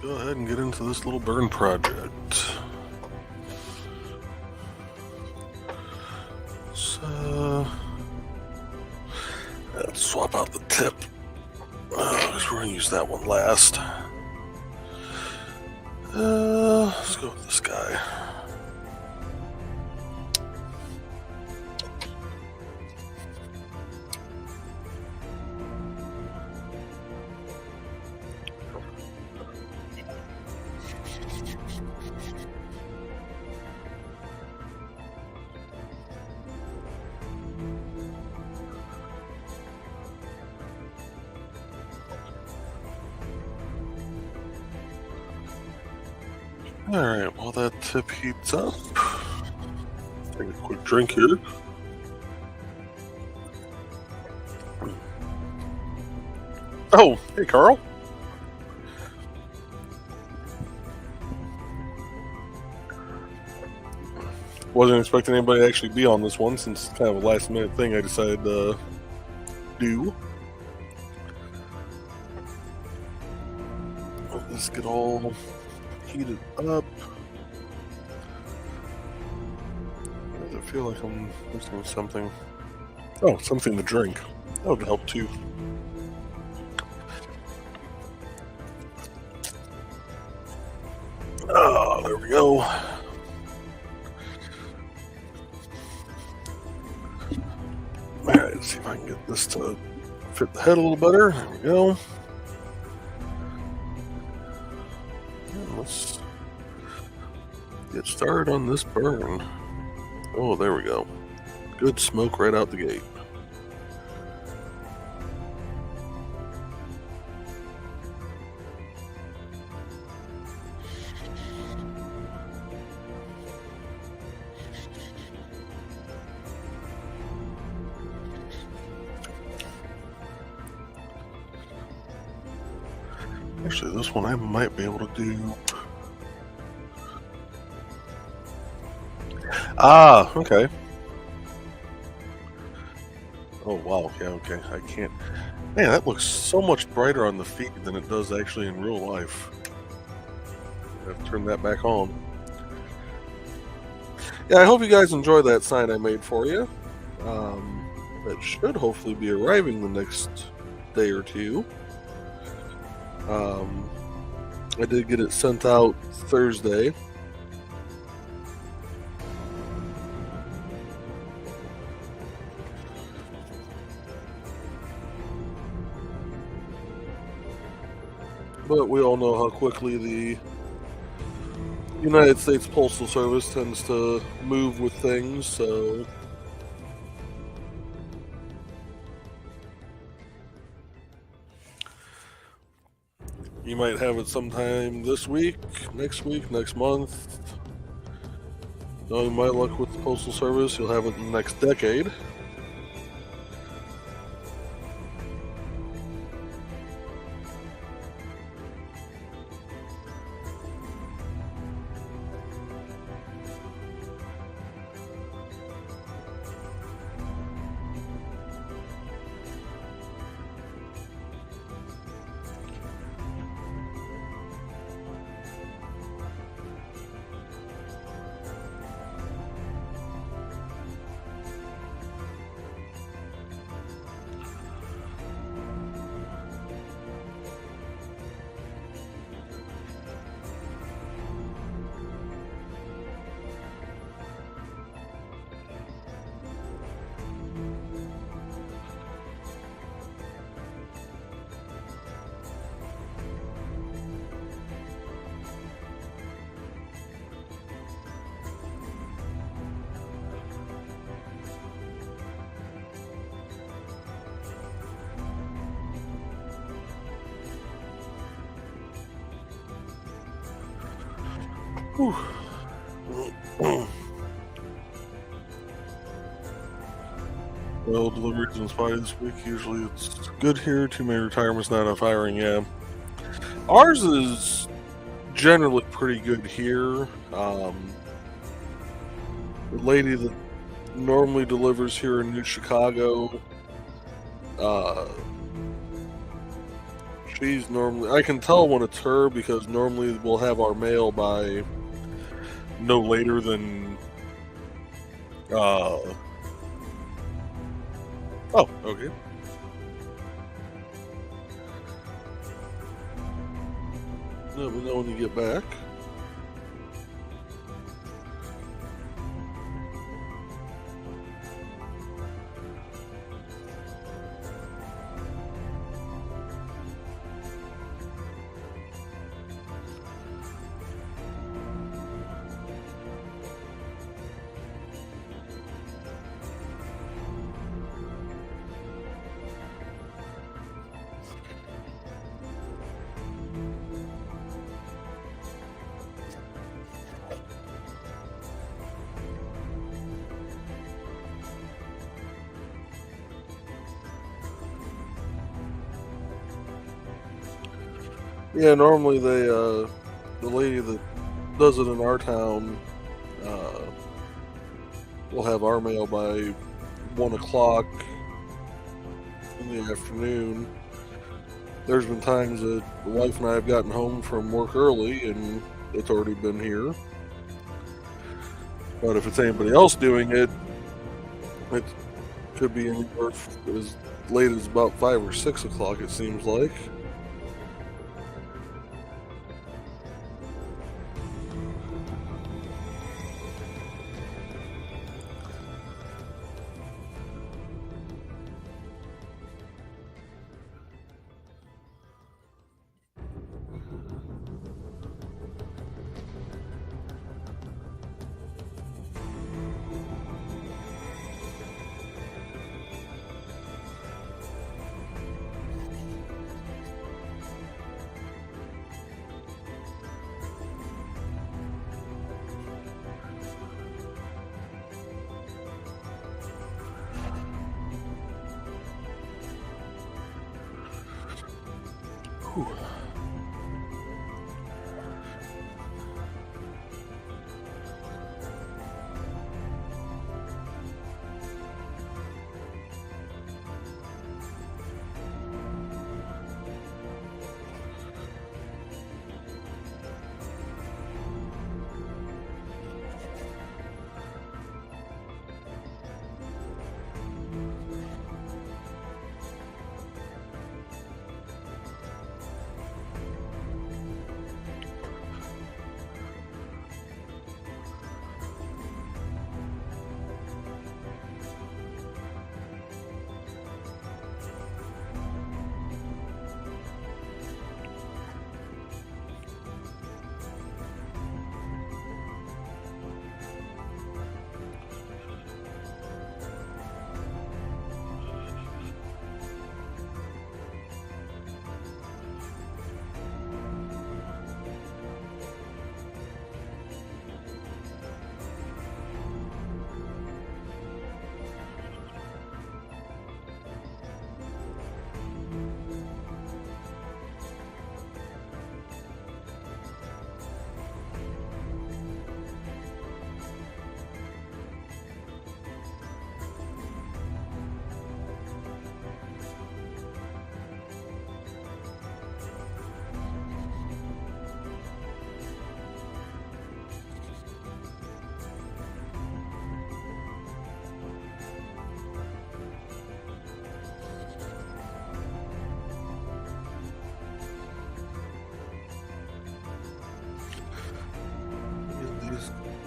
go ahead and get into this little burn project. So, let's swap out the tip. Because we're going to use that one last. Let's go with this guy. Alright, while that tip heats up, take a quick drink here. Oh, hey Carl. Wasn't expecting anybody to actually be on this one since it's kind of a last minute thing I decided to do. Let's get all heated up. I feel like I'm missing something. Oh, something to drink. That would help too. Oh, there we go. Alright, let's see if I can get this to fit the head a little better. There we go. And let's get started on this burn. Oh, there we go. Good smoke right out the gate. Actually, this one I might be able to do. Ah, okay. Oh, wow. Yeah, okay. I can't. Man, that looks so much brighter on the feed than it does actually in real life. I have to turn that back on. Yeah, I hope you guys enjoy that sign I made for you. That should hopefully be arriving the next day or two. I did get it sent out Thursday. But we all know how quickly the United States Postal Service tends to move with things, so you might have it sometime this week, next month. Knowing my luck with the Postal Service, you'll have it in the next decade. Whew. Well, deliveries and spy this week. Usually it's good here. Too many retirements, not enough hiring. Yeah. Ours is generally pretty good here. The lady that normally delivers here in New Chicago, She's normally, I can tell when it's her because normally we'll have our mail by no later than, uh, oh, okay. Let me know when you get back. Yeah, normally the lady that does it in our town, uh, will have our mail by 1 o'clock in the afternoon. There's been times that the wife and I have gotten home from work early and it's already been here. But if it's anybody else doing it, it could be anywhere as late as about 5 or 6 o'clock. It seems like. Whew.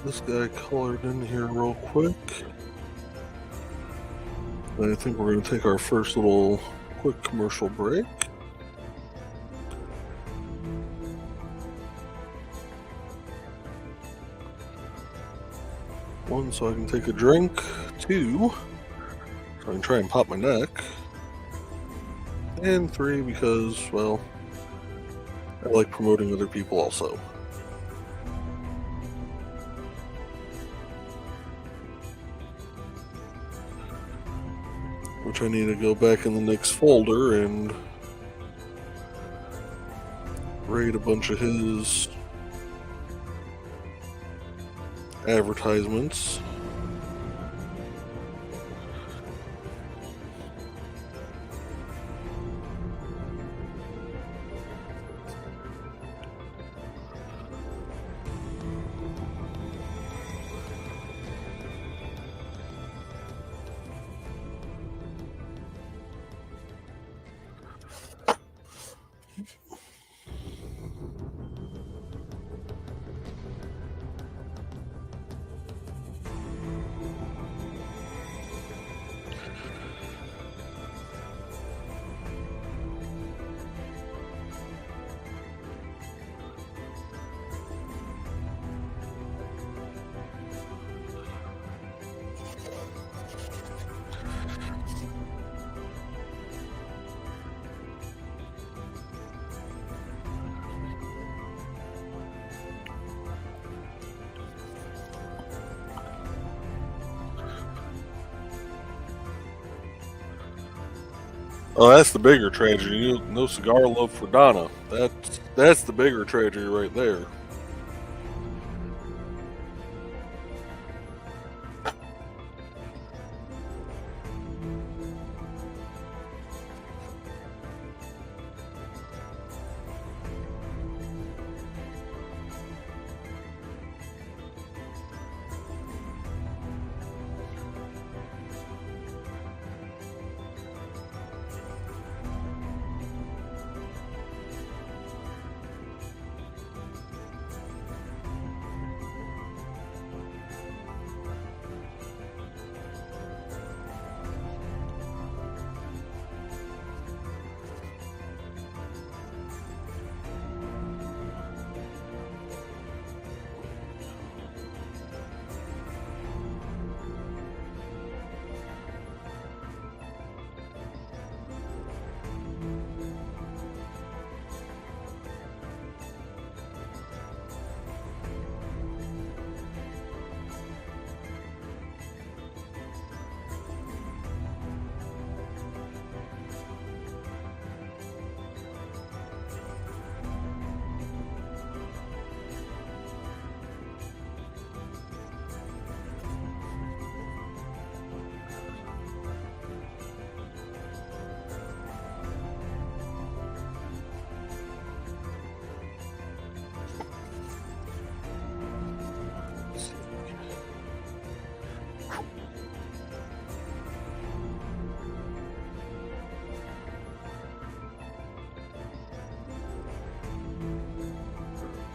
This guy colored in here real quick. I think we're going to take our first little quick commercial break. One, so I can take a drink. Two, so I can try and pop my neck. And three, because, well, I like promoting other people also. Which I need to go back in the next folder and rate a bunch of his advertisements. Oh, that's the bigger tragedy. No cigar love for Donna. That's the bigger tragedy right there.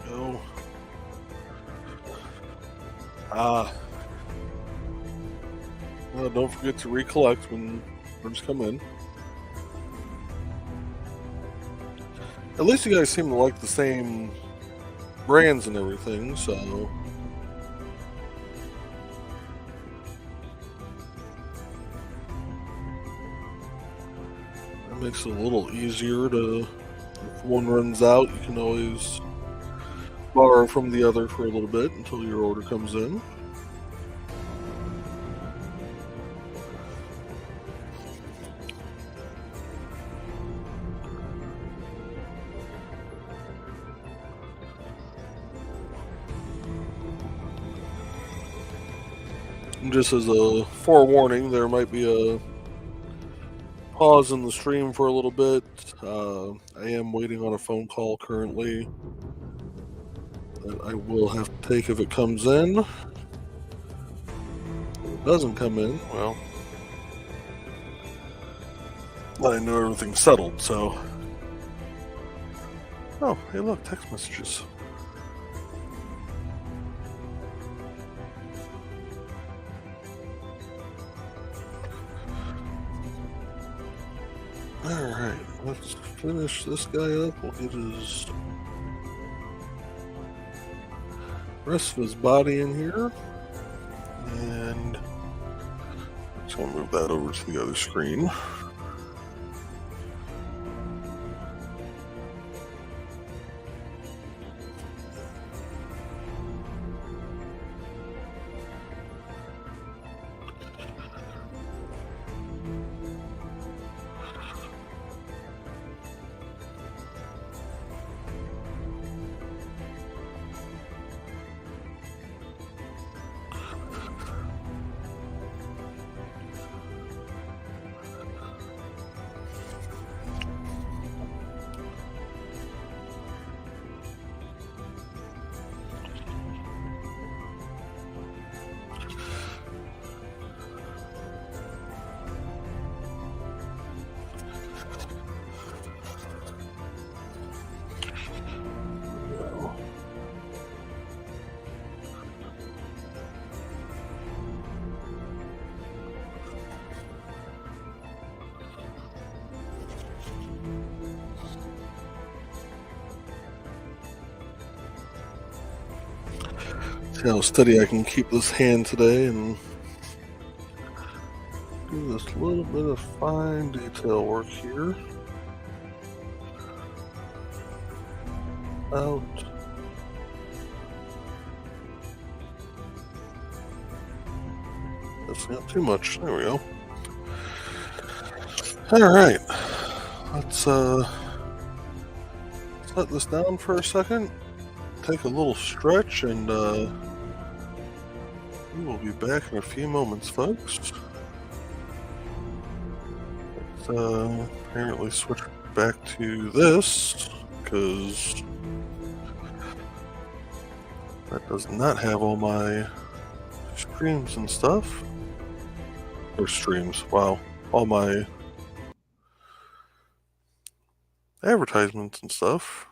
Go. Well, don't forget to recollect when birds come in. At least you guys seem to like the same brands and everything, so. That makes it a little easier to, if one runs out, you can always borrow from the other for a little bit until your order comes in. And just as a forewarning, there might be a pause in the stream for a little bit. I am waiting on a phone call currently that I will have to take if it comes in. If it doesn't come in, well, I know everything's settled, so. Oh, hey look, text messages. Alright, let's finish this guy up. We'll get his rest of his body in here. And let's go move that over to the other screen. See how steady I can keep this hand today and do this little bit of fine detail work here. Out. That's not too much. There we go. All right. Let's set this down for a second, take a little stretch, and we will be back in a few moments, folks. Let's apparently switch back to this, because that does not have all my streams and stuff. Or streams, wow. All my advertisements and stuff.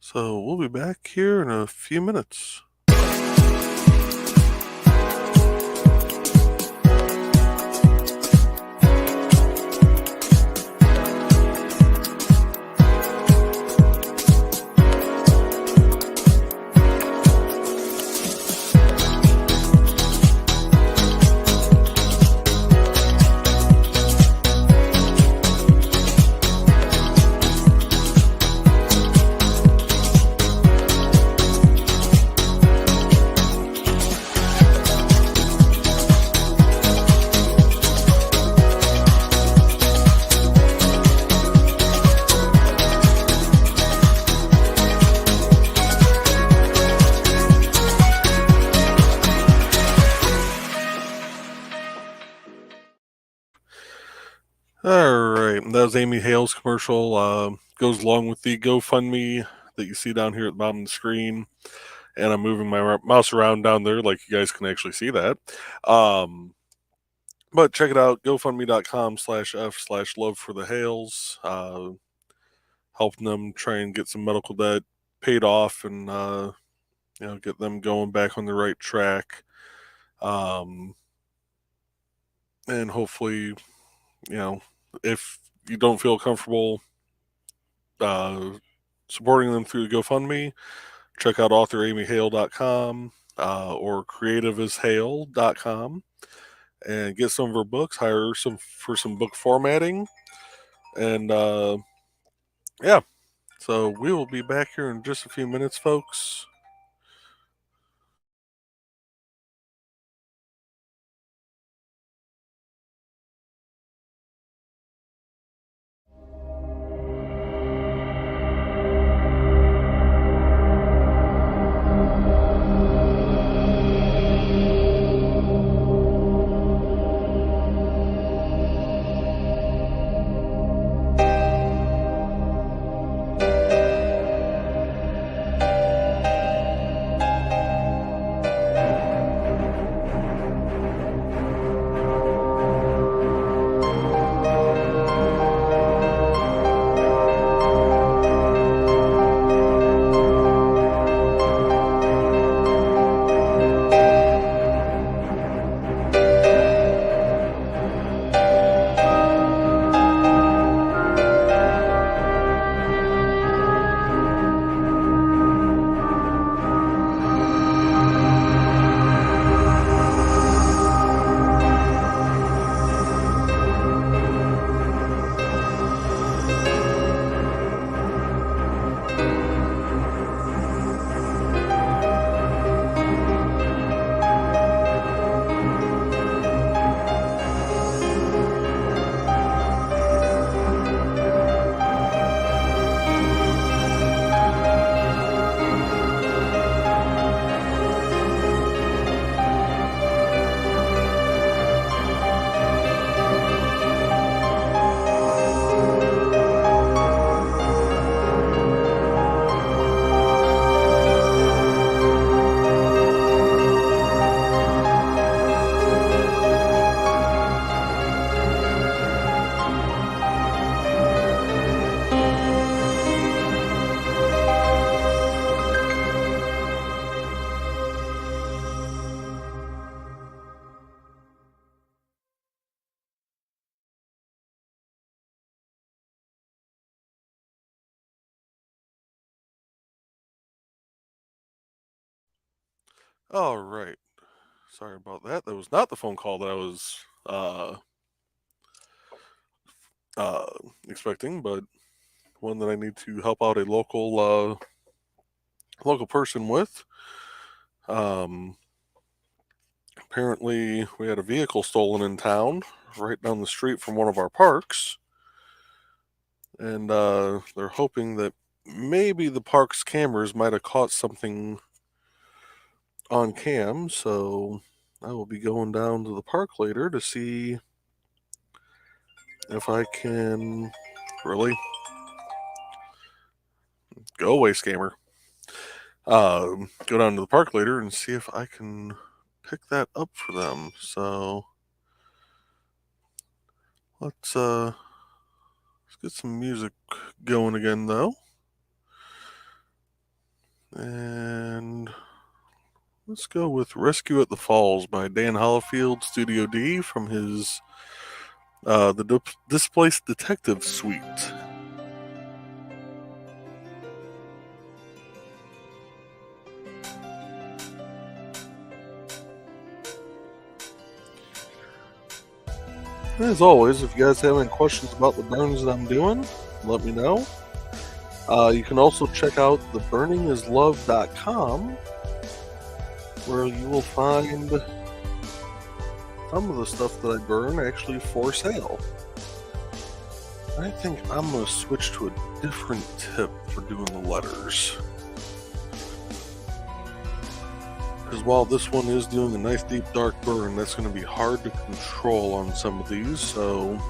So we'll be back here in a few minutes. Alright, that was Amy Hale's commercial. Goes along with the GoFundMe that you see down here at the bottom of the screen. And I'm moving my mouse around down there like you guys can actually see that. But check it out, gofundme.com/f/love for the Hales. Helping them try and get some medical debt paid off and get them going back on the right track. And hopefully, if you don't feel comfortable supporting them through GoFundMe, check out authoramyhale.com or creativeishale.com and get some of her books, hire her for some book formatting. And yeah, so we will be back here in just a few minutes, folks. All right. Sorry about that. That was not the phone call that I was expecting, but one that I need to help out a local person with. Apparently, we had a vehicle stolen in town, right down the street from one of our parks. and they're hoping that maybe the park's cameras might have caught something on cam. So I will be going down to the park later to see if I can really go away, scammer. Go down to the park later and see if I can pick that up for them. So let's get some music going again, though. And let's go with Rescue at the Falls by Dan Hollifield, Studio D, from his The Displaced Detective Suite. As always, if you guys have any questions about the burns that I'm doing, let me know. You can also check out theburningislove.com, where you will find some of the stuff that I burn actually for sale. I think I'm going to switch to a different tip for doing the letters. Because while this one is doing a nice deep dark burn, that's going to be hard to control on some of these, so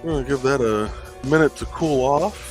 we're going to give that a minute to cool off.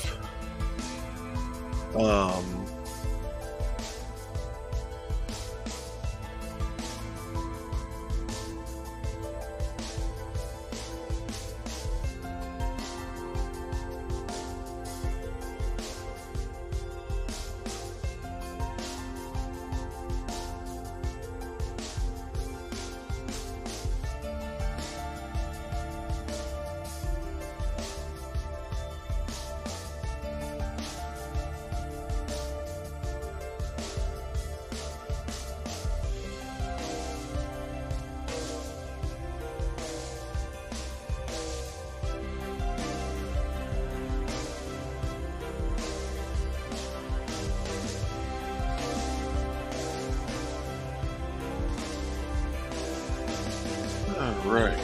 Alright.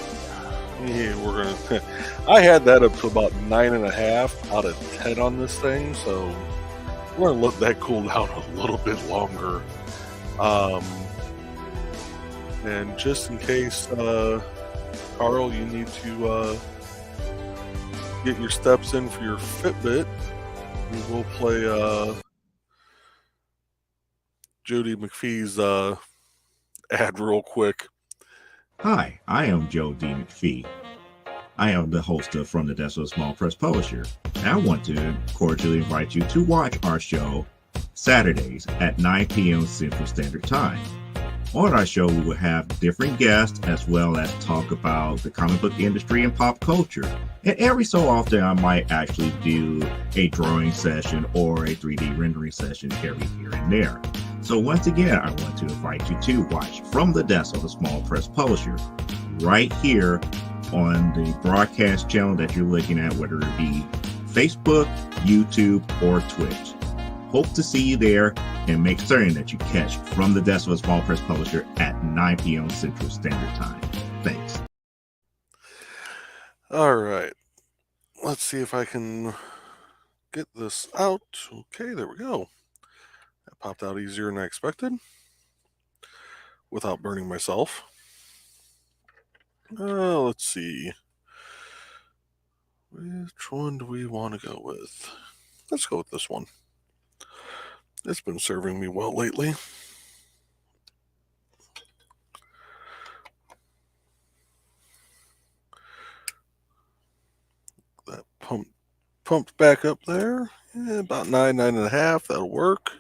Yeah, we're gonna. I had that up to about 9.5 out of 10 on this thing, so we're gonna let that cool down a little bit longer. And just in case, Carl, you need to get your steps in for your Fitbit, we will play Jody McPhee's ad real quick. Hi, I am Joe D. McPhee. I am the host of From the Desk of a Small Press Publisher, and I want to cordially invite you to watch our show Saturdays at 9 p.m. Central Standard Time. On our show, we will have different guests as well as talk about the comic book industry and pop culture. And every so often, I might actually do a drawing session or a 3D rendering session every here and there. So once again, I want to invite you to watch From the Desk of a Small Press Publisher right here on the broadcast channel that you're looking at, whether it be Facebook, YouTube, or Twitch. Hope to see you there, and make certain that you catch From the Desk of a Small Press Publisher at 9 p.m. Central Standard Time. Thanks. All right. Let's see if I can get this out. Okay, there we go. That popped out easier than I expected without burning myself. Let's see. Which one do we want to go with? Let's go with this one. It's been serving me well lately. That pumped back up there. Yeah, about 9.5. That'll work.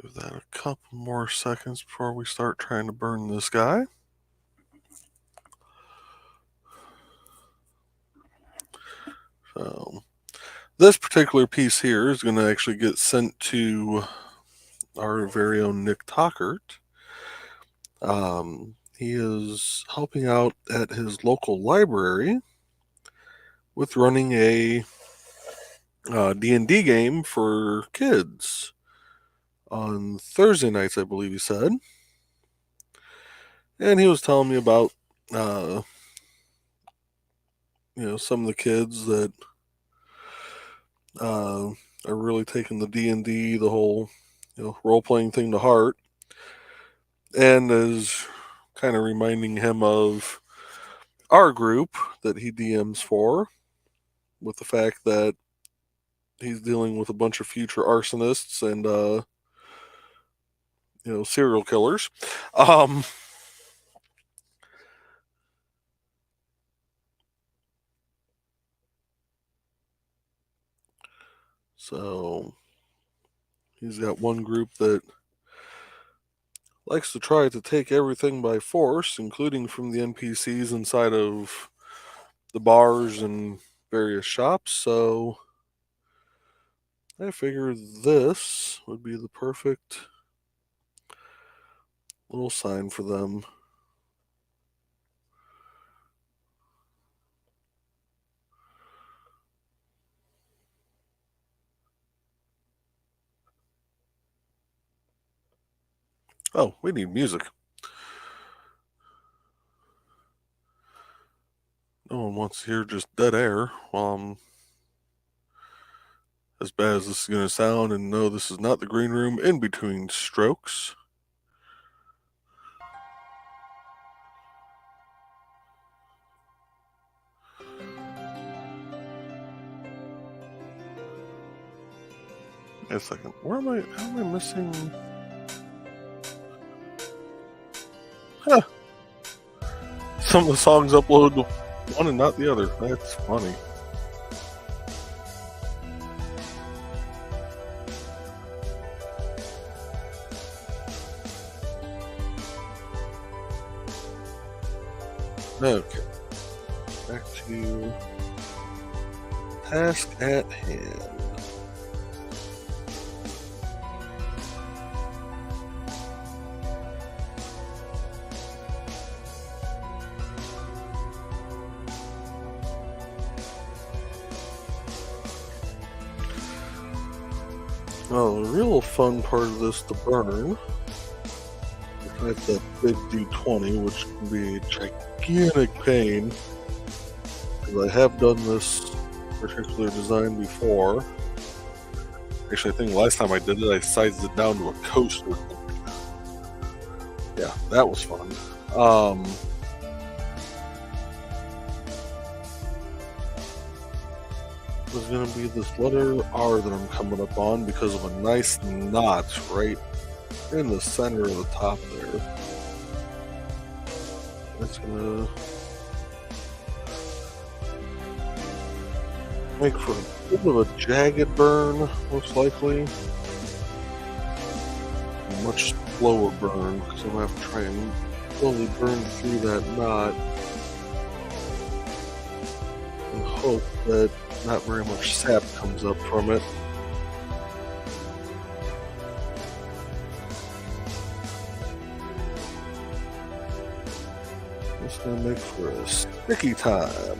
Give that a couple more seconds before we start trying to burn this guy. So this particular piece here is going to actually get sent to our very own Nick Tockert. He is helping out at his local library with running a D&D game for kids on Thursday nights, I believe he said. And he was telling me about, some of the kids that are really taking the D&D, the whole, role-playing thing to heart. And is kind of reminding him of our group that he DMs for, with the fact that he's dealing with a bunch of future arsonists and serial killers. So he's got one group that likes to try to take everything by force, including from the NPCs inside of the bars and various shops. So I figure this would be the perfect little sign for them. Oh, we need music. No one wants to hear just dead air. As bad as this is going to sound, and no, this is not the green room in between strokes. Wait a second. How am I missing? Huh. Some of the songs upload one and not the other. That's funny. Okay. Back to task at hand. Well, the real fun part of this to burn, besides that big D20, which can be a gigantic pain, because I have done this particular design before. Actually, I think last time I did it, I sized it down to a coaster. Yeah, that was fun. There's going to be this letter R that I'm coming up on because of a nice notch right in the center of the top there. That's going to make for a bit of a jagged burn, most likely. A much slower burn, because I'm going to have to try and slowly burn through that knot and hope that not very much sap comes up from it. It's going to make for a sticky time.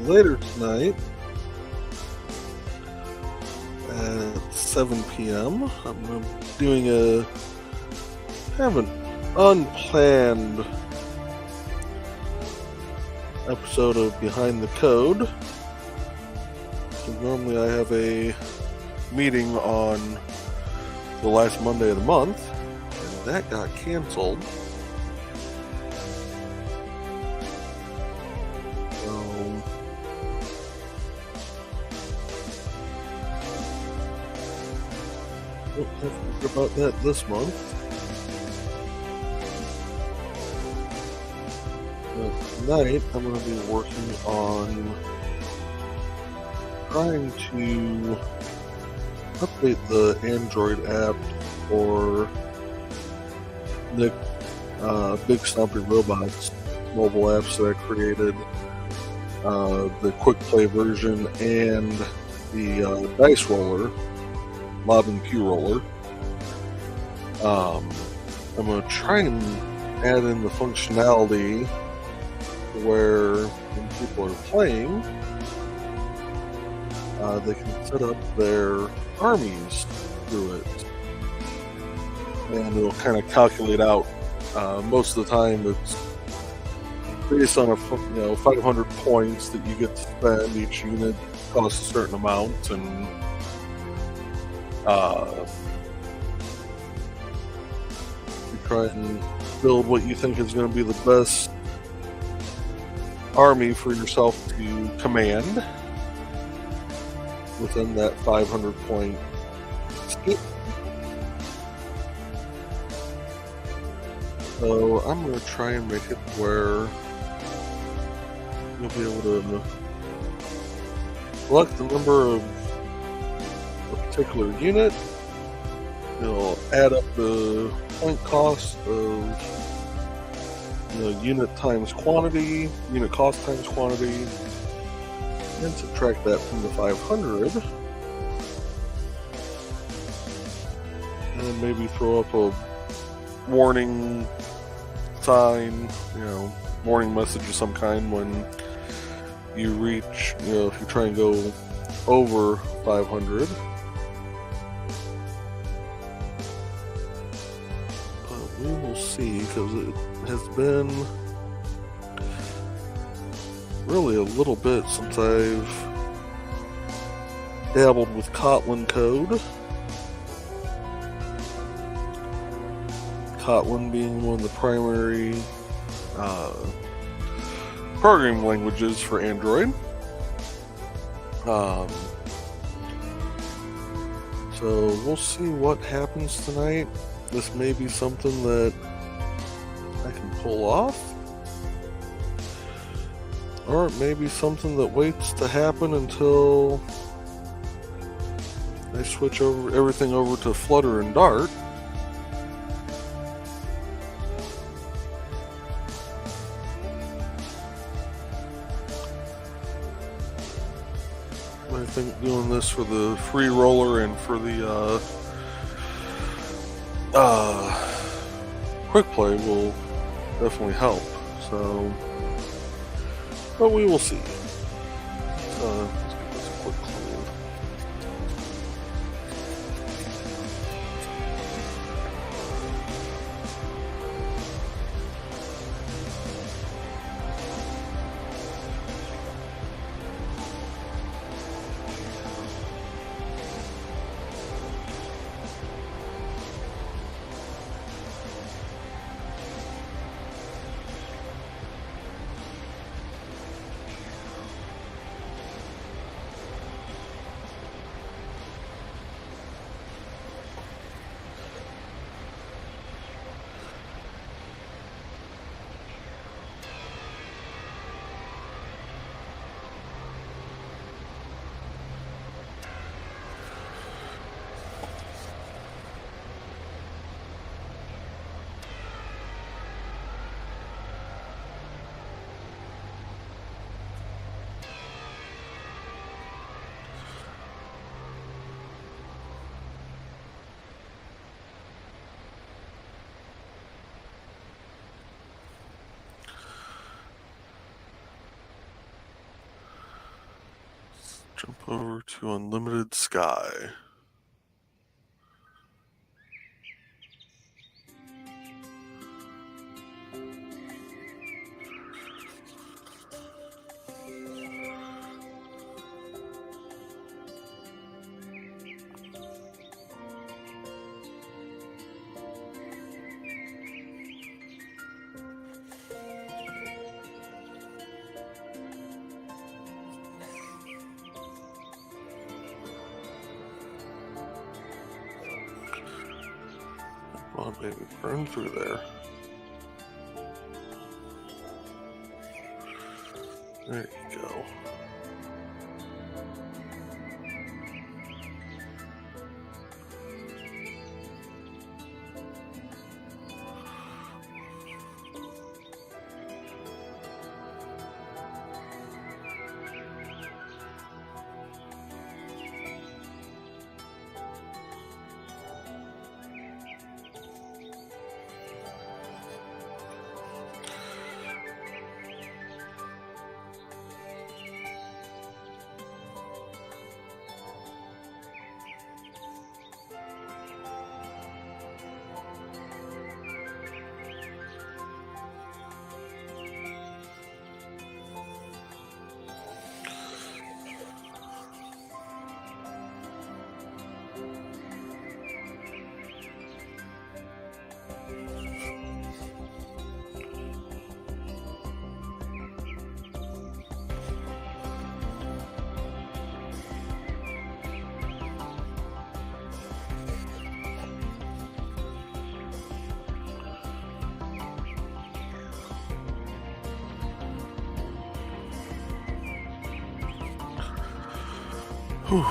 Later tonight at 7 p.m. I'm going to be doing a kind of an unplanned episode of Behind the Code. So normally I have a meeting on the last Monday of the month, and that got canceled. Don't have to worry about that this month. tonight I'm going to be working on trying to update the Android app for the Big Stompy Robots mobile apps that I created, the quick play version and the dice roller, Lob and Q roller. I'm going to try and add in the functionality where when people are playing, they can set up their armies through it, and it'll kind of calculate out. Most of the time, it's based on 500 points that you get to spend. Each unit costs a certain amount, and you try and build what you think is going to be the best army for yourself to command within that 500 point scheme. So I'm going to try and make it where you'll be able to select the number of a particular unit. It'll add up the point cost of unit times quantity, unit cost times quantity, and subtract that from the 500, and maybe throw up a warning sign, warning message of some kind when you reach, if you try and go over 500. But we will see, because it has been really a little bit since I've dabbled with Kotlin code. Kotlin being one of the primary programming languages for Android. So we'll see what happens tonight. This may be something that I can pull off, or it may be something that waits to happen until I switch everything over to Flutter and Dart. I think doing this for the free roller and for the quick play will definitely help. So, but we will see. Let's give this a quick clean. Jump over to Unlimited Sky. Come on, baby, burn through there. There you go. Whew.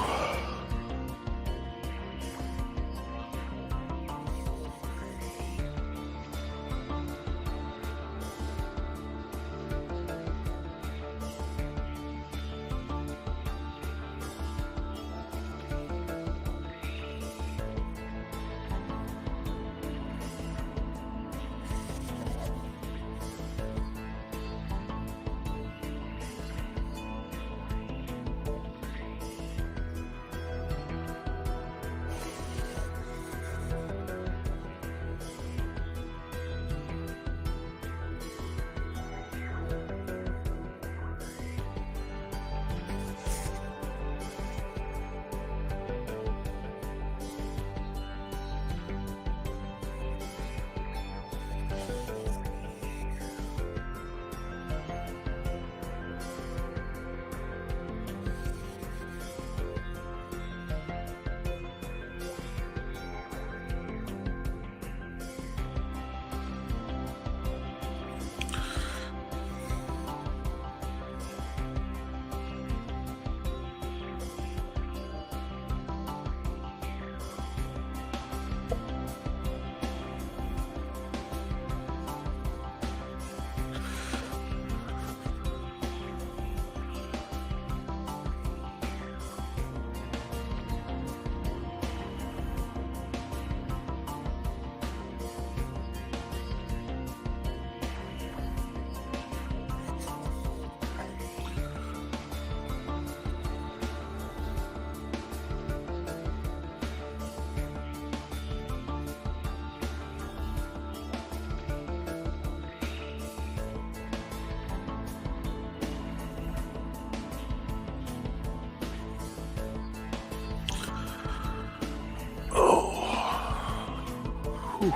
Whew.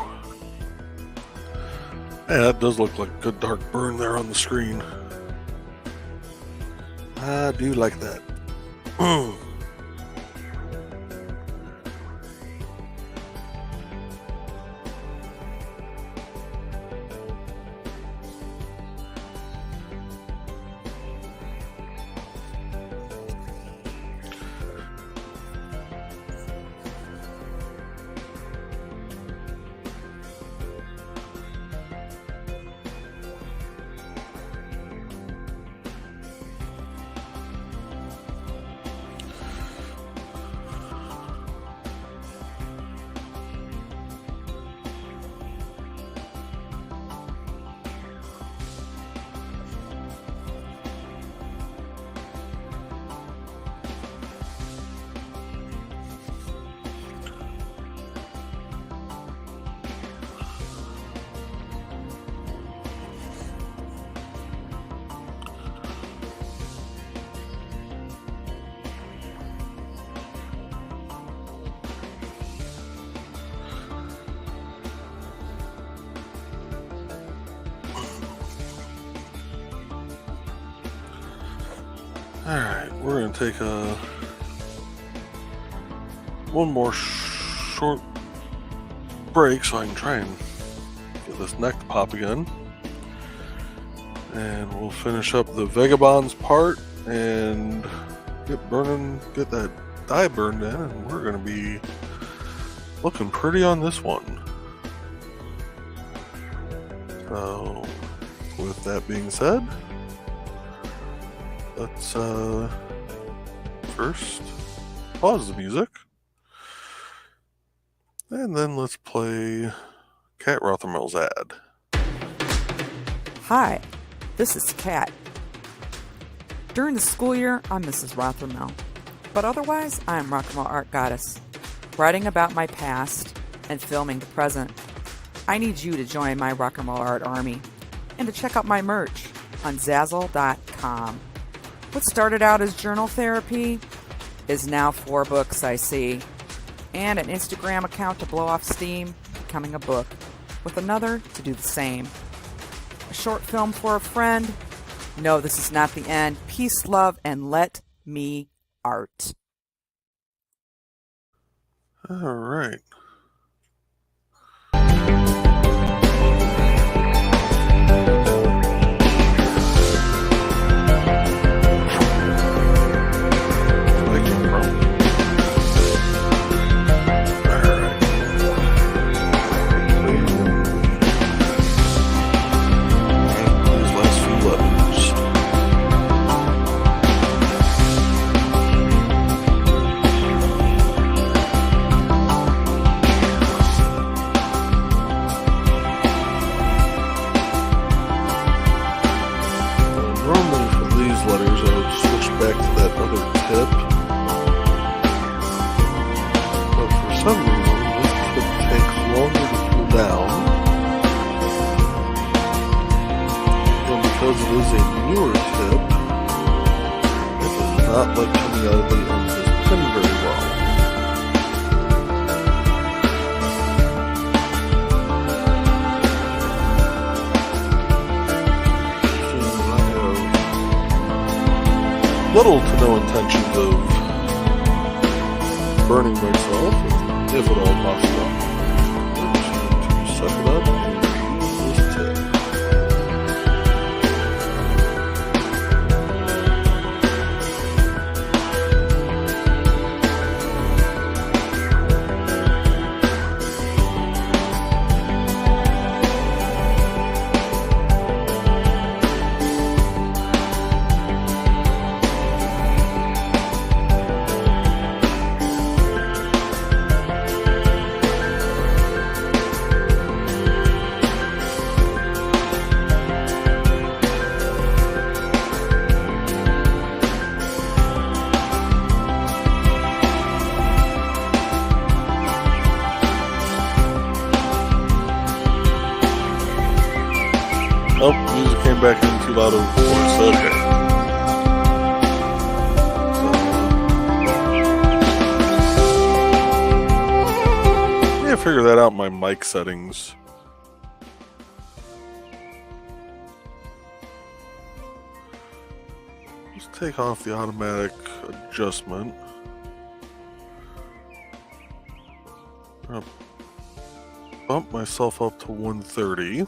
Yeah, that does look like a good dark burn there on the screen. I do like that. Alright, we're going to take one more short break so I can try and get this neck to pop again. And we'll finish up the Vagabonds part and get that dye burned in, and we're going to be looking pretty on this one. So, with that being said, let's first pause the music, and then let's play Kat Rothermel's ad. Hi, this is Kat. During the school year, I'm Mrs. Rothermel, but otherwise, I'm Rock and Roll Art Goddess, writing about my past and filming the present. I need you to join my Rock and Roll Art army and to check out my merch on Zazzle.com. What started out as journal therapy is now 4 books, I see, and an Instagram account to blow off steam, becoming a book, with another to do the same. A short film for a friend. No, this is not the end. Peace, love, and let me art. All right. Little to no intentions of burning myself, if at all possible. I'm just going to suck it up and use this tip. Oh, music came back in too loud of a voice. Okay. Yeah, figure that out in my mic settings. Let's take off the automatic adjustment. I'm gonna bump myself up to 130.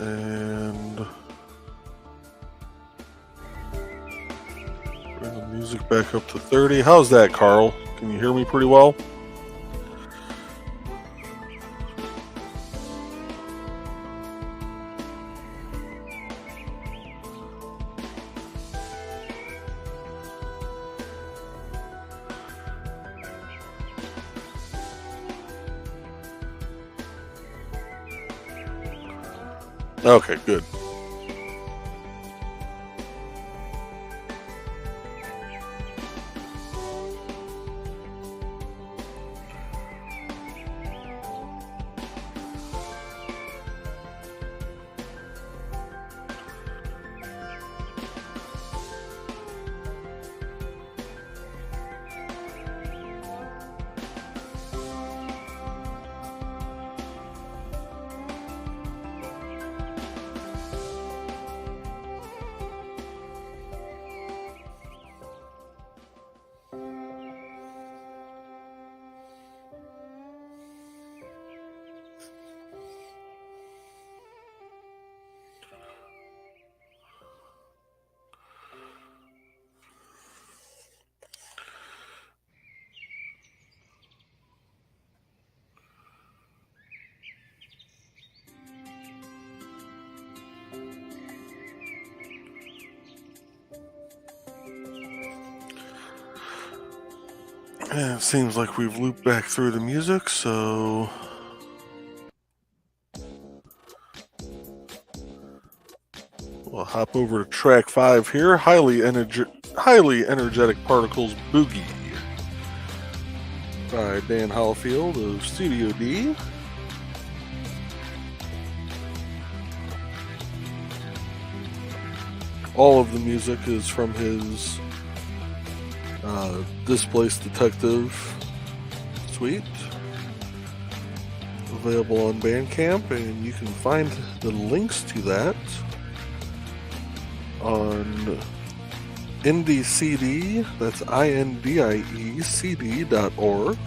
And bring the music back up to 30. How's that, Carl? Can you hear me pretty well? Okay, good. And it seems like we've looped back through the music, so we'll hop over to track 5 here. Highly Energetic Particles Boogie by Dan Hollifield of Studio D. All of the music is from his Displaced Detective suite, available on Bandcamp, and you can find the links to that on Indie CD, that's INDIECD.org.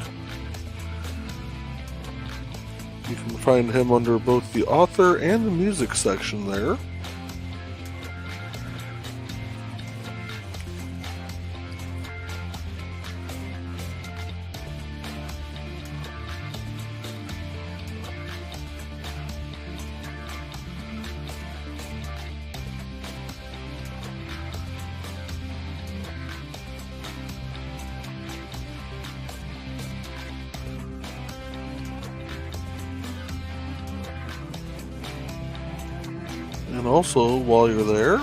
You can find him under both the author and the music section there. And also, while you're there,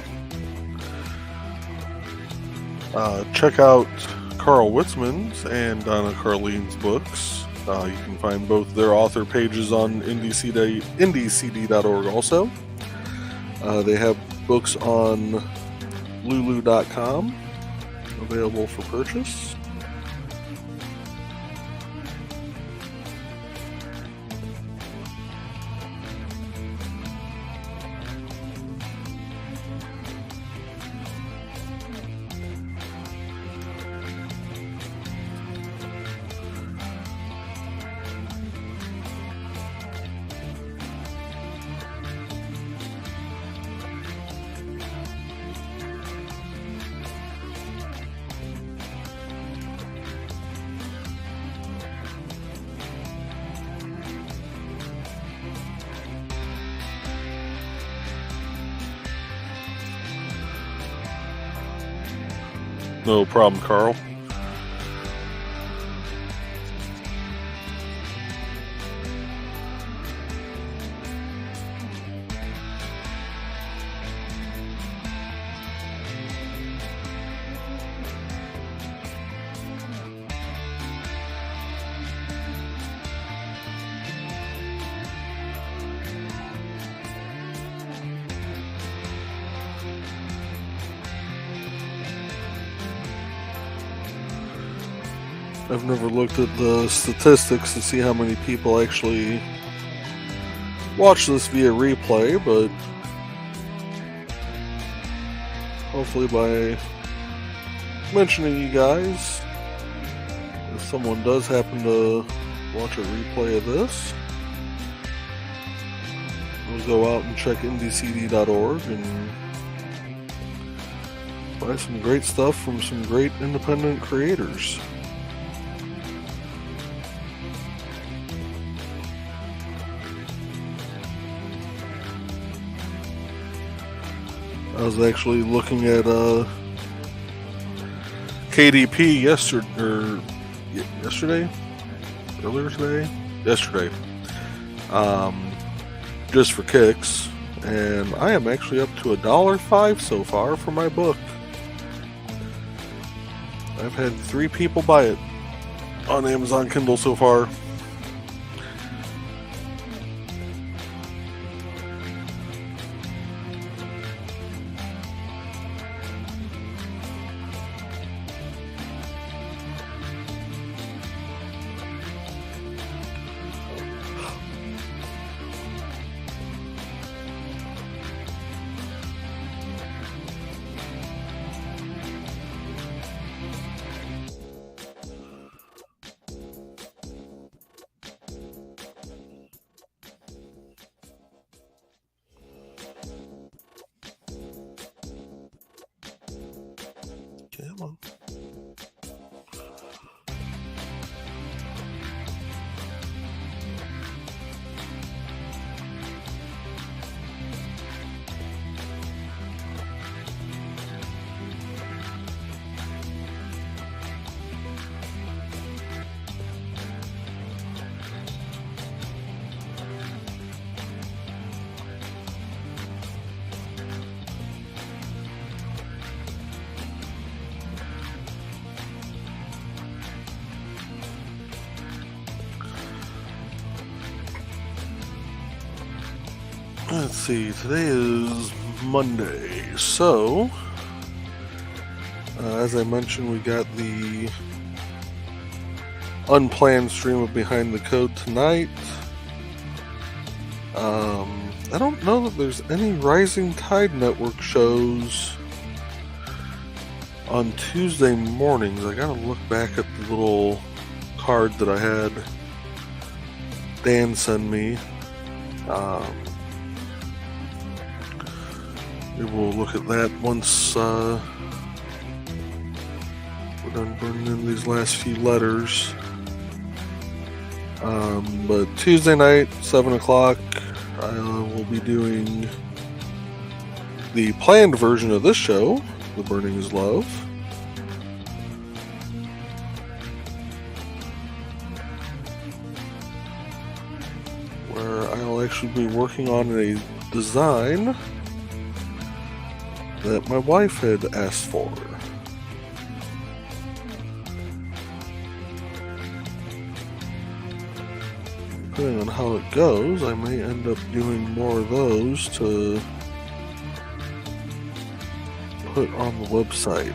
check out Carl Witzman's and Donna Carlene's books. You can find both their author pages on IndieCD.org also. They have books on Lulu.com available for purchase. No problem, Carl. I've never looked at the statistics to see how many people actually watch this via replay, but hopefully by mentioning you guys, if someone does happen to watch a replay of this, we'll go out and check IndieCD.org and buy some great stuff from some great independent creators. I was actually looking at KDP yesterday, just for kicks, and I am actually up to $1.05 so far for my book. I've had 3 people buy it on Amazon Kindle so far. Come on. Let's see, today is Monday, so as I mentioned, we got the Unplanned stream of Behind the Code tonight. I don't know that there's any Rising Tide Network shows on Tuesday mornings. I gotta look back at the little card that I had Dan send me. We will look at that once we're done burning in these last few letters. But Tuesday night, 7 o'clock, I will be doing the planned version of this show, The Burning is Love. Where I'll actually be working on a design that my wife had asked for. Depending on how it goes, I may end up doing more of those to put on the website.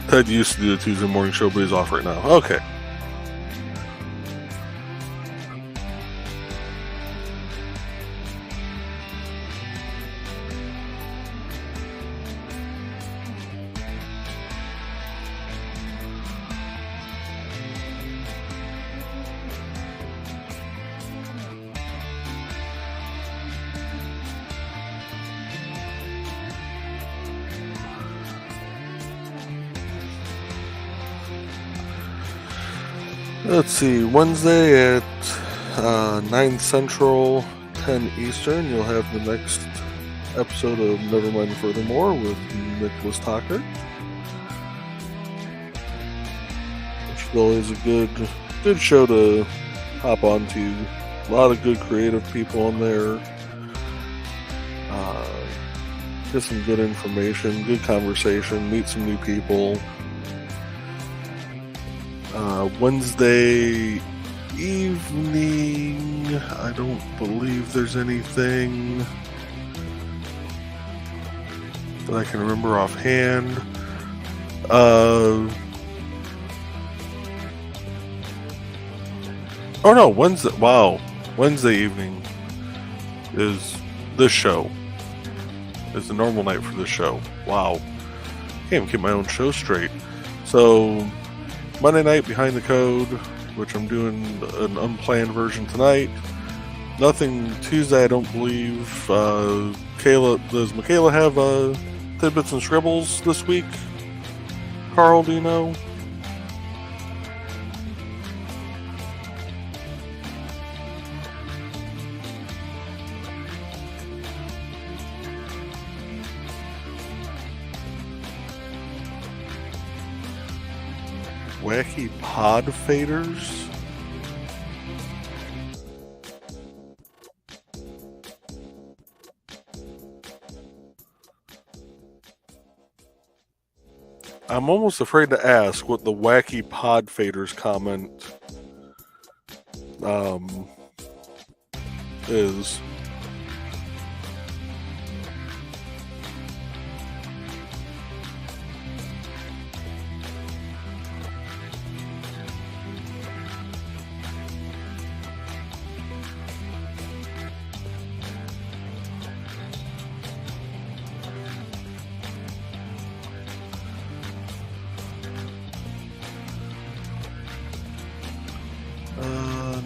Ted used to do the Tuesday morning show, but he's off right now. Okay. Let's see, Wednesday at 9 Central, 10 Eastern, you'll have the next episode of Nevermind Furthermore with Nicholas Tucker. Which is always a good show to hop onto. A lot of good creative people on there. Get some good information, good conversation, meet some new people. Wednesday evening, I don't believe there's anything that I can remember offhand. Oh no, Wednesday, wow. Wednesday evening is this show. Is the normal night for this show. Wow. Can't even keep my own show straight. So, Monday night, Behind the Code, which I'm doing an unplanned version tonight. Nothing Tuesday, I don't believe. Does Michaela have tidbits and scribbles this week? Carl, do you know? Wacky pod faders? I'm almost afraid to ask what the wacky pod faders comment is.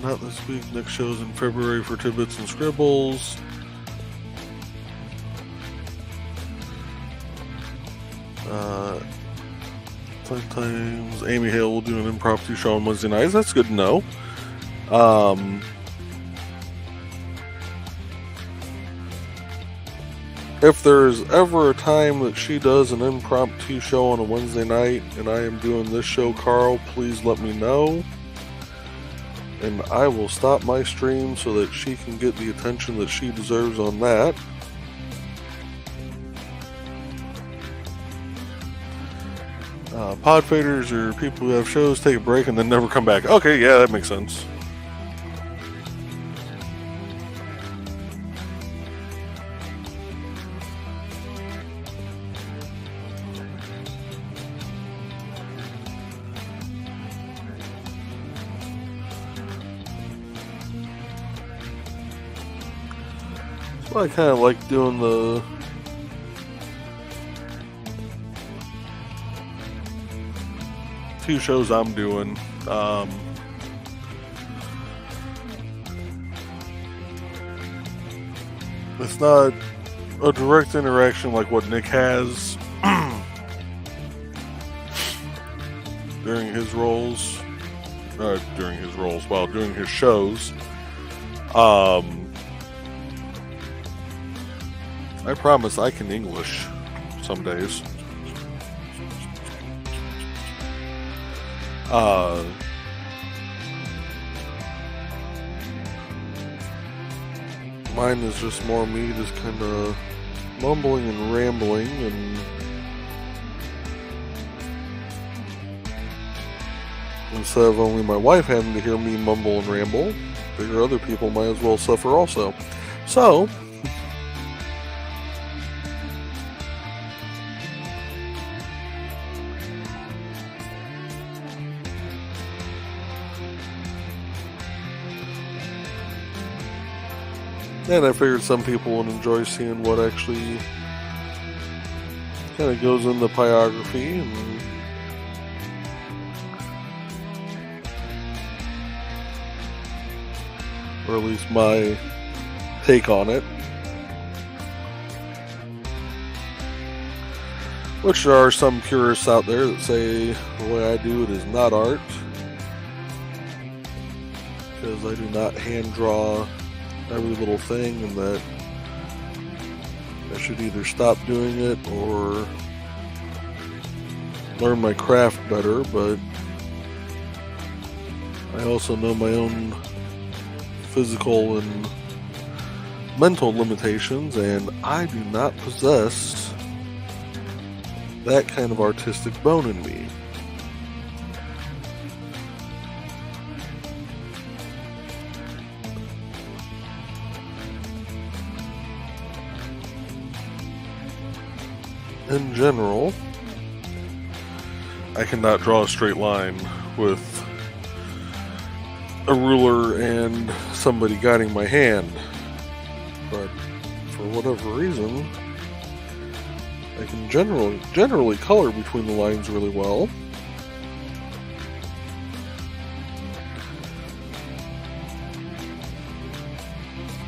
Not this week. Next show's in February for Tidbits and Scribbles. Sometimes Amy Hale will do an impromptu show on Wednesday nights. That's good to know. If there's ever a time that she does an impromptu show on a Wednesday night and I am doing this show, Carl, please let me know. And I will stop my stream so that she can get the attention that she deserves on that. Pod faders are people who have shows, take a break, and then never come back. Okay, yeah, that makes sense. So I kind of like doing the two shows I'm doing. It's not a direct interaction like what Nick has during his roles, while doing his shows. I promise I can English some days. Mine is just more me just kind of mumbling and rambling, and instead of only my wife having to hear me mumble and ramble, figure other people might as well suffer also. So and I figured some people would enjoy seeing what actually kind of goes in the biography, and or at least my take on it. Which there are some purists out there that say the way I do it is not art, because I do not hand draw every little thing, and that I should either stop doing it or learn my craft better. But I also know my own physical and mental limitations, and I do not possess that kind of artistic bone in me. In general, I cannot draw a straight line with a ruler and somebody guiding my hand, but for whatever reason, I can generally color between the lines really well.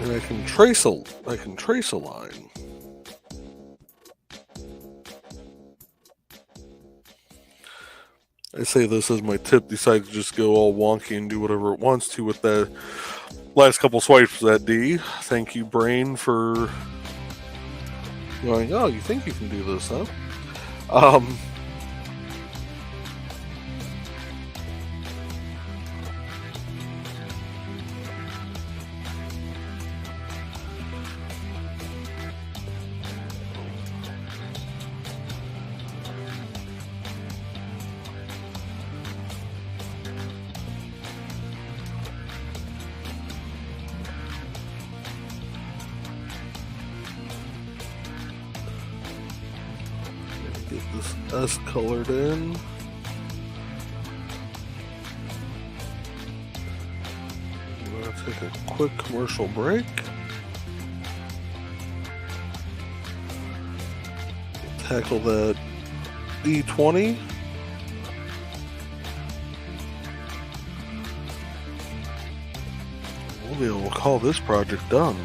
And I can trace a line. I say this as my tip decides to just go all wonky and do whatever it wants to with the last couple swipes of that D. Thank you, brain, for going, oh, you think you can do this, huh? Get this S colored in. I'm going to take a quick commercial break. Tackle that D20. We'll be able to call this project done.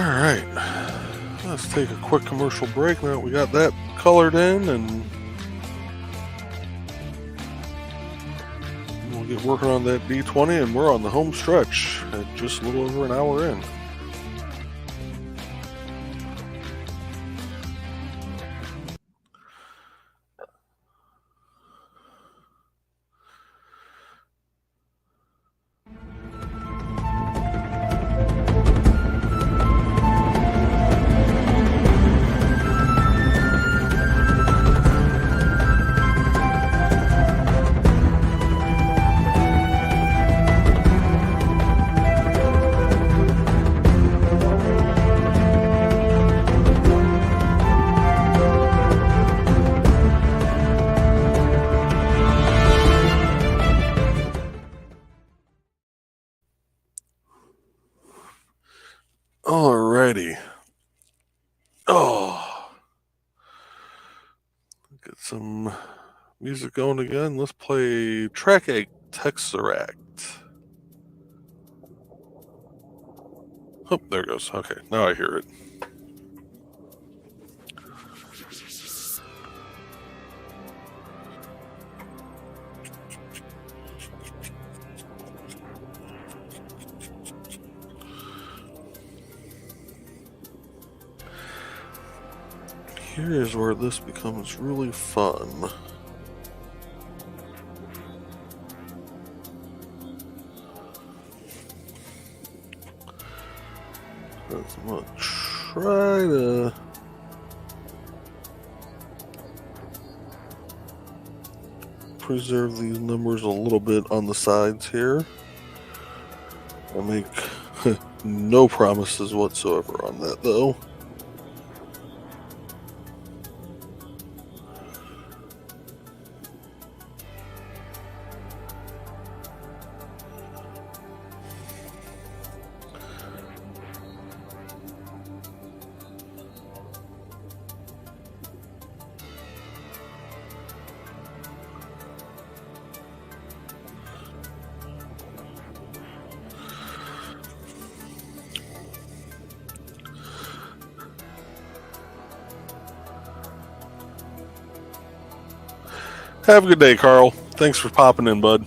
Alright. Let's take a quick commercial break now that we got that colored in, and we'll get working on that D20, and we're on the home stretch at just a little over an hour in. Alrighty. Oh. Get some music going again. Let's play track 8, Tesseract. Oh, there it goes. Okay, now I hear it. Here's where this becomes really fun. I'm going to try to preserve these numbers a little bit on the sides here. I'll make no promises whatsoever on that, though. Have a good day, Carl. Thanks for popping in, bud.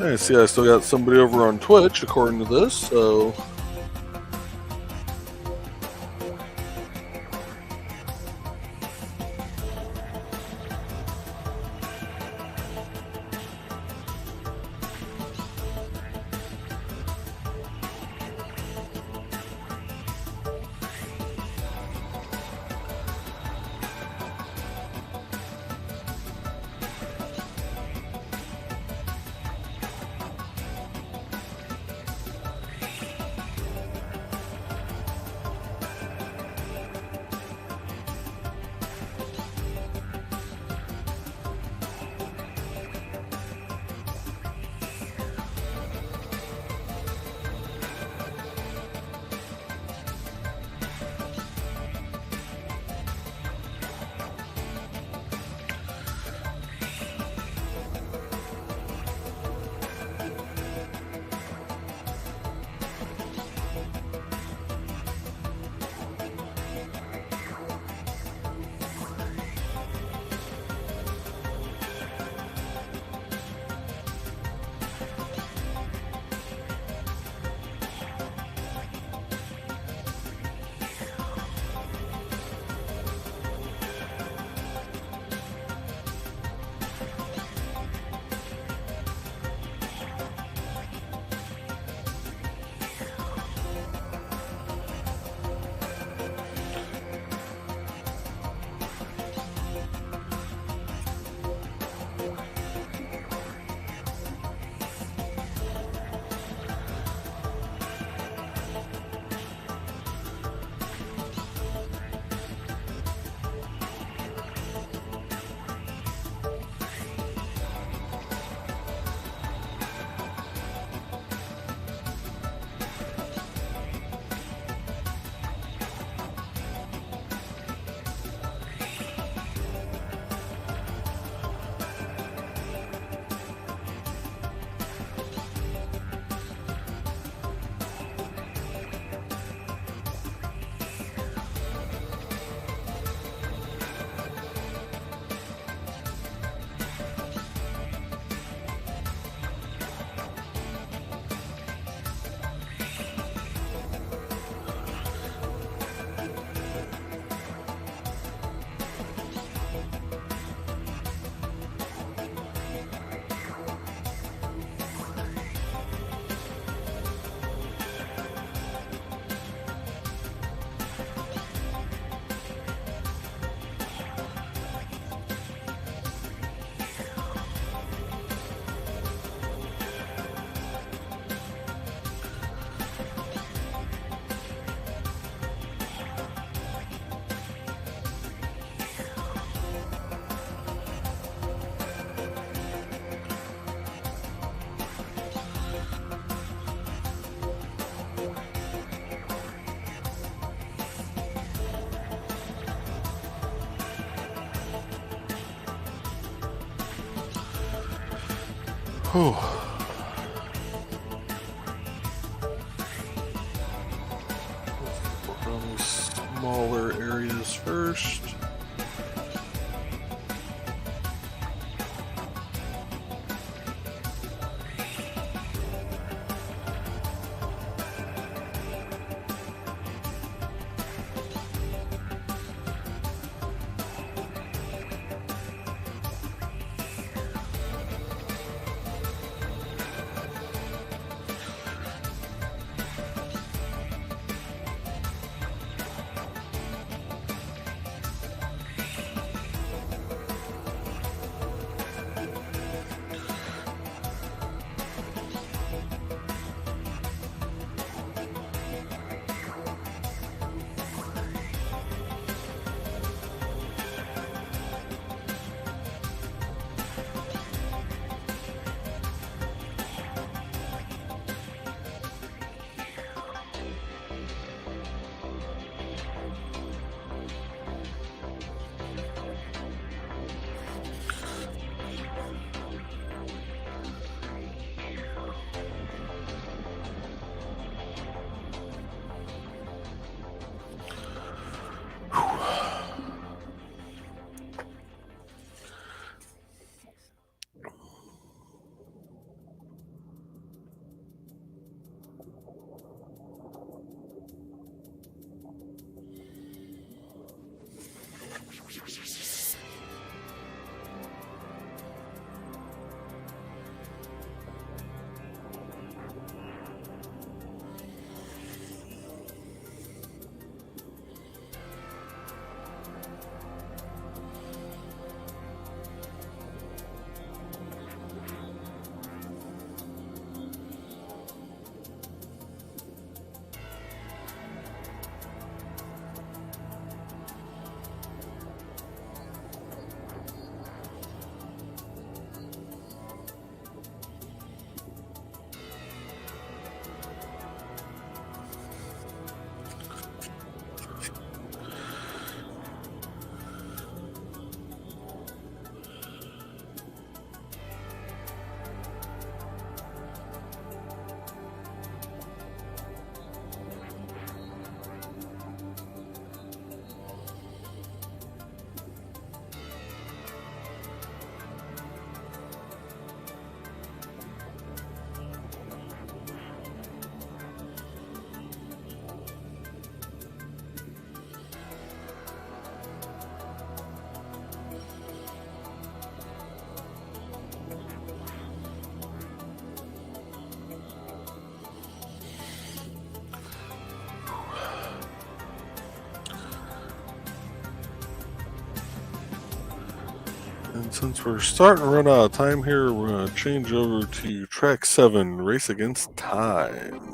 I see I still got somebody over on Twitch, according to this, so... Whew. Work on these smaller areas first. And since we're starting to run out of time here, we're going to change over to track 7, Race Against Time.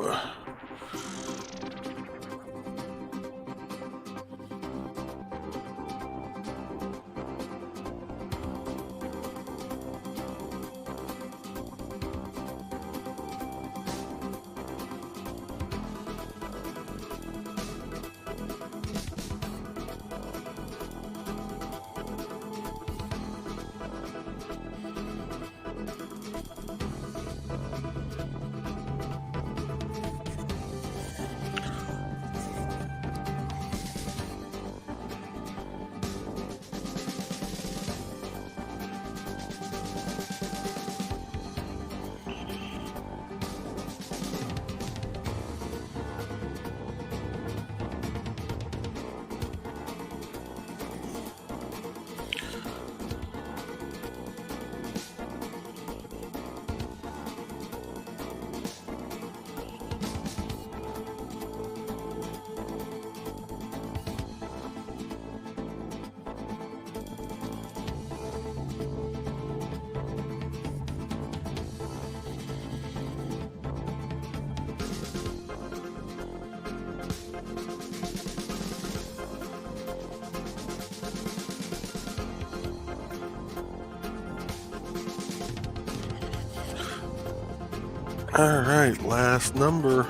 All right, last number.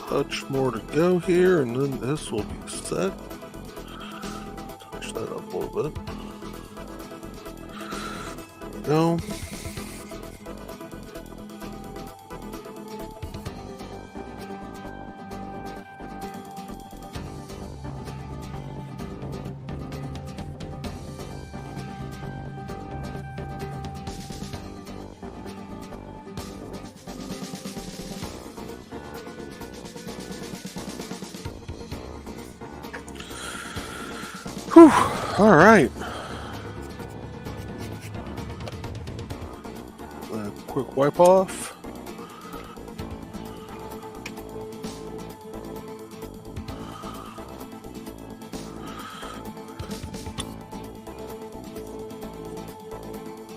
touch more to go here, and then this will be set. Touch that up a little bit. There we go. Whew, all right. A quick wipe off.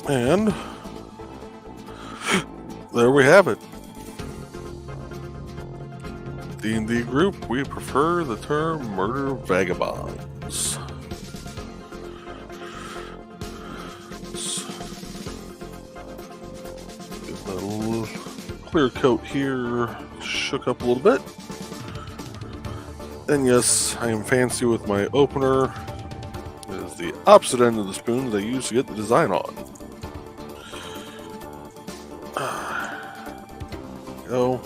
And there we have it. D&D group, we prefer the term murder vagabonds. Get that little clear coat here shook up a little bit. And yes, I am fancy with my opener. It is the opposite end of the spoon that I use to get the design on. Go.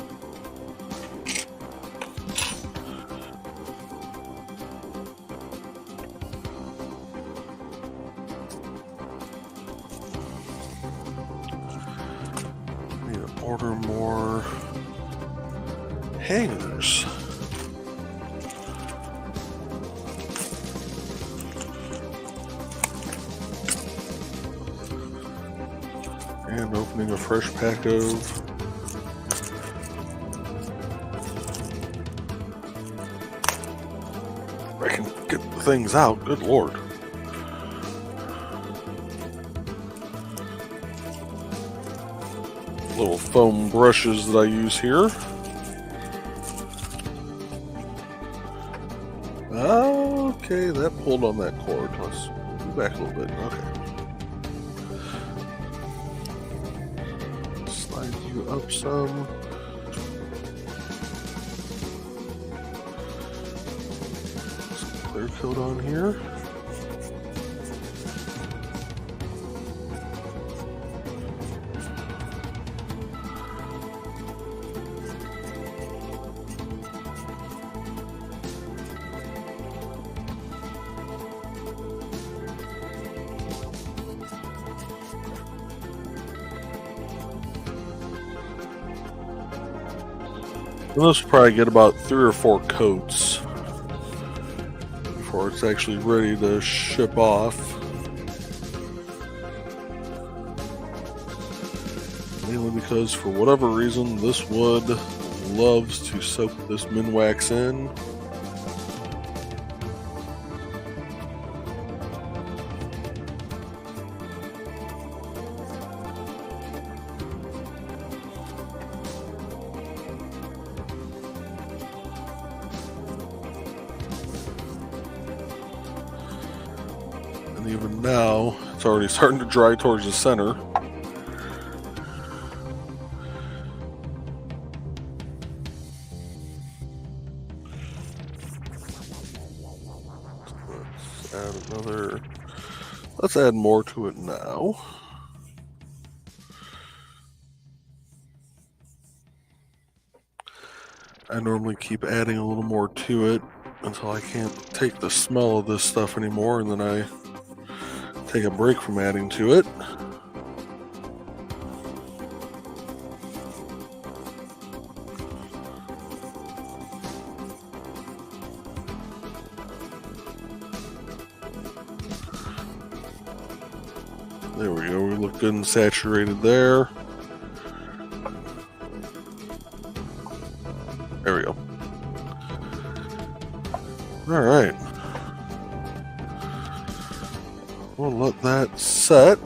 Need to order more hangers. And opening a fresh pack of I can get the things out, good lord. Little foam brushes that I use here. Okay, that pulled on that cord. Let's move back a little bit. Okay. Slide you up some. Clear coat on here. And this will probably get about 3 or 4 coats before it's actually ready to ship off. Mainly because for whatever reason this wood loves to soak this Minwax in. And even now, it's already starting to dry towards the center. Let's add more to it now. I normally keep adding a little more to it until I can't take the smell of this stuff anymore, and then I take a break from adding to it. There we go, we look good and saturated there. There we go. Alright. We'll let that set.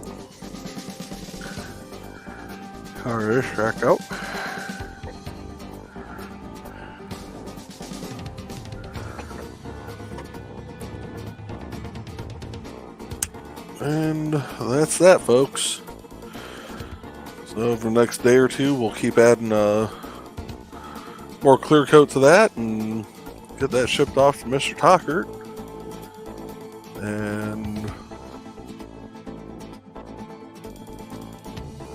Cover this back out. And that's that, folks. So over the next day or two, we'll keep adding more more clear coat to that and get that shipped off to Mr. Tockert. And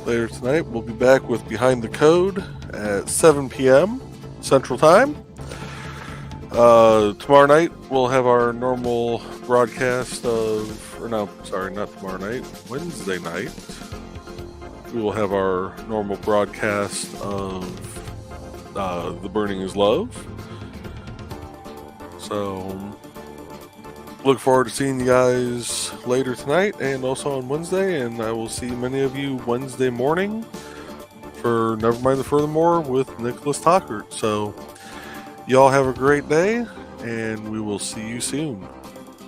later tonight, we'll be back with Behind the Code at 7 p.m. Central Time. Tomorrow night, we'll have our normal broadcast of, or no, sorry, not tomorrow night, Wednesday night. We will have our normal broadcast of The Burning is Love. So, look forward to seeing you guys later tonight and also on Wednesday. And I will see many of you Wednesday morning for Nevermind the Furthermore with Nicholas Tockert. So, y'all have a great day, and we will see you soon.